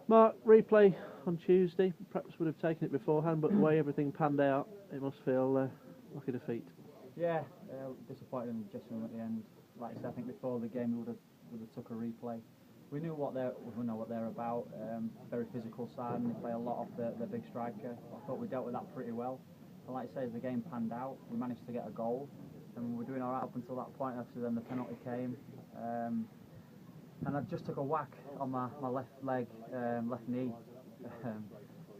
Mark, replay on Tuesday. Perhaps would have taken it beforehand, but the way everything panned out, it must feel like a defeat. Yeah, disappointed in the dressing room at the end. Like I said, I think before the game we would have took a replay. We know what they're about. Very physical side, and they play a lot off the big striker. I thought we dealt with that pretty well. And like I say, as the game panned out, we managed to get a goal, and we were doing all right up until that point. Obviously, then the penalty came. And I just took a whack on my left leg, left knee.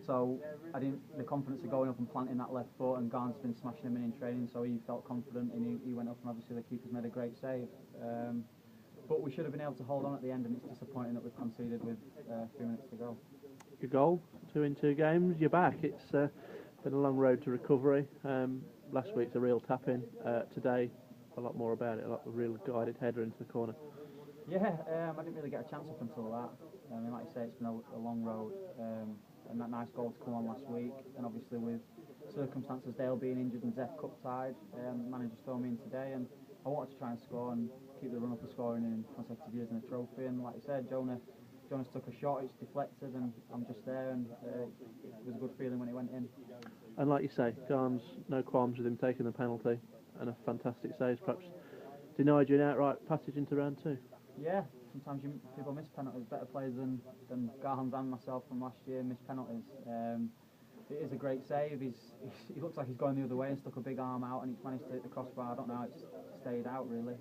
So I didn't the confidence of going up and planting that left foot, and Garn's been smashing him in training, so he felt confident and he went up, and obviously the keeper's made a great save. But we should have been able to hold on at the end, and it's disappointing that we've conceded with 3 minutes to go. Your goal, 2 in 2 games, you're back. It's been a long road to recovery. Last week's a real tap-in. Today, a lot more about it, a real guided header into the corner. Yeah, I didn't really get a chance up until that. I mean, like you say, it's been a long road, and that nice goal to come on last week, and obviously with circumstances, Dale being injured and Zef cup tied, managers throw me in today, and I wanted to try and score and keep the run up of scoring in consecutive years in a trophy. And like you said, Jonas took a shot, it's deflected, and I'm just there, and it was a good feeling when it went in. And like you say, Garn's no qualms with him taking the penalty, and a fantastic save, perhaps denied you an outright passage into round 2. Yeah, sometimes people miss penalties. Better players than Garhans and myself from last year miss penalties. It is a great save. He looks like he's going the other way and stuck a big arm out, and he's managed to hit the crossbar. I don't know how it's stayed out really.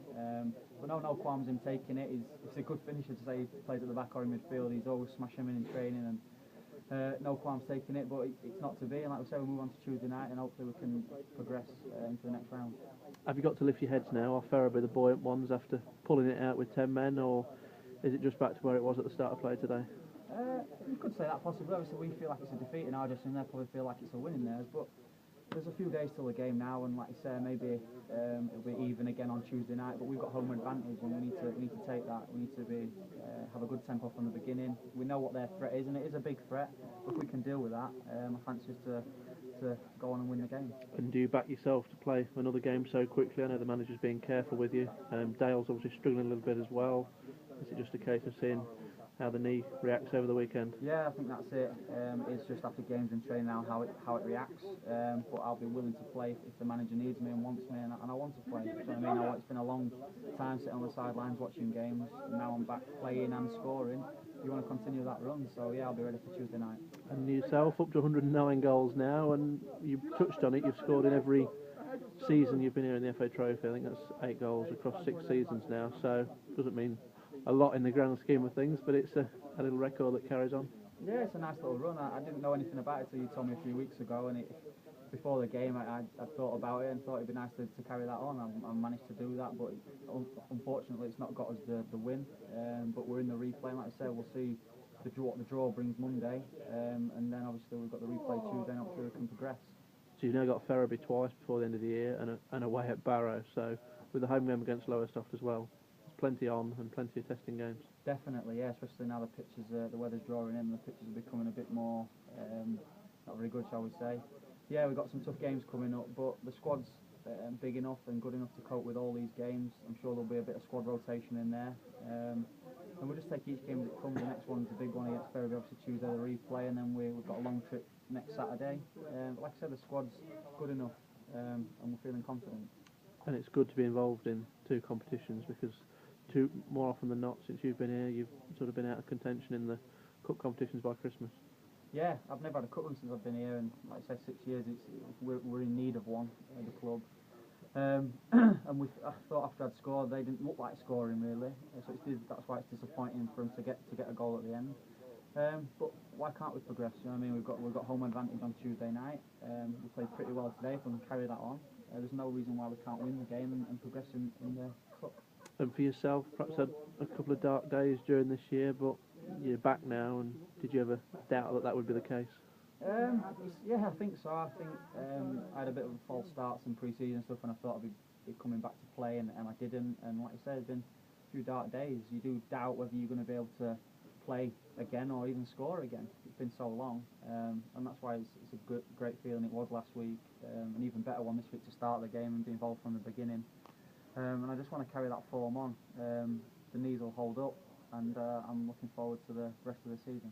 But no qualms him taking it. It's a good finisher to say he plays at the back or in midfield. He's always smashing him in training, and no qualms taking it. But it's not to be. And like we say, we move on to Tuesday night, and hopefully we can progress into the next round. Have you got to lift your heads now? Are Ferriby the buoyant ones after pulling it out with 10 men, or is it just back to where it was at the start of play today? You could say that possibly. Obviously, we feel like it's a defeat in our dressing room. They probably feel like it's a win in theirs. But there's a few days till the game now, and like you say, maybe it'll be even again on Tuesday night. But we've got home advantage, and we need to take that. We need to have a good tempo from the beginning. We know what their threat is, and it is a big threat. But if we can deal with that, I fancy us to go on and win the game. And do you back yourself to play another game so quickly? I know the manager's being careful with you. Dale's obviously struggling a little bit as well. Is it just a case of seeing how the knee reacts over the weekend? Yeah, I think that's it. It's just after games and training now how it reacts. But I'll be willing to play if the manager needs me and wants me, and I want to play. Do you know what I mean? It's been a long time sitting on the sidelines watching games. Now I'm back playing and scoring. You want to continue that run, so yeah, I'll be ready for Tuesday night. And yourself, up to 109 goals now, and you touched on it, you've scored in every season you've been here in the FA Trophy. I think that's 8 goals across 6 seasons now, so doesn't mean a lot in the grand scheme of things, but it's a little record that carries on. Yeah, it's a nice little run. I didn't know anything about it till you told me a few weeks ago, and before the game I thought about it and thought it'd be nice to carry that on. I managed to do that, but unfortunately it's not got us the win. But we're in the replay, and like I said, we'll see what the draw brings Monday, and then obviously we've got the replay Tuesday, and hopefully we can progress. So you've now got Ferriby twice before the end of the year, and away at Barrow, so with the home game against Lowestoft as well, there's plenty on and plenty of testing games. Definitely, yeah, especially now the pitches, the weather's drawing in, the pitches are becoming a bit more, not very good, shall we say. Yeah, we've got some tough games coming up, but the squad's big enough and good enough to cope with all these games. I'm sure there'll be a bit of squad rotation in there. And we'll just take each game as it comes. The next one's a big one against Ferriby, obviously Tuesday, the replay, and then we've got a long trip next Saturday. Like I said, the squad's good enough, and we're feeling confident. And it's good to be involved in 2 competitions, because more often than not, since you've been here, you've sort of been out of contention in the cup competitions by Christmas. Yeah, I've never had a cup run since I've been here, and like I said, 6 years. We're in need of one at the club. And I thought after I'd scored, they didn't look like scoring really. So that's why it's disappointing for them to get a goal at the end. But why can't we progress? You know what I mean? We've got home advantage on Tuesday night. We played pretty well today. If we can carry that on, there's no reason why we can't win the game and progress in the cup. And for yourself, perhaps had a couple of dark days during this year, but you're back now, and did you ever doubt that would be the case? Yeah, I think so. I think I had a bit of a false start in pre-season stuff, and I thought I'd be coming back to play, and I didn't. And like I said, it's been a few dark days. You do doubt whether you're going to be able to play again or even score again. It's been so long, and that's why it's a great feeling it was last week, an even better one this week to start the game and be involved from the beginning. And I just want to carry that form on. The knees will hold up, and I'm looking forward to the rest of the season.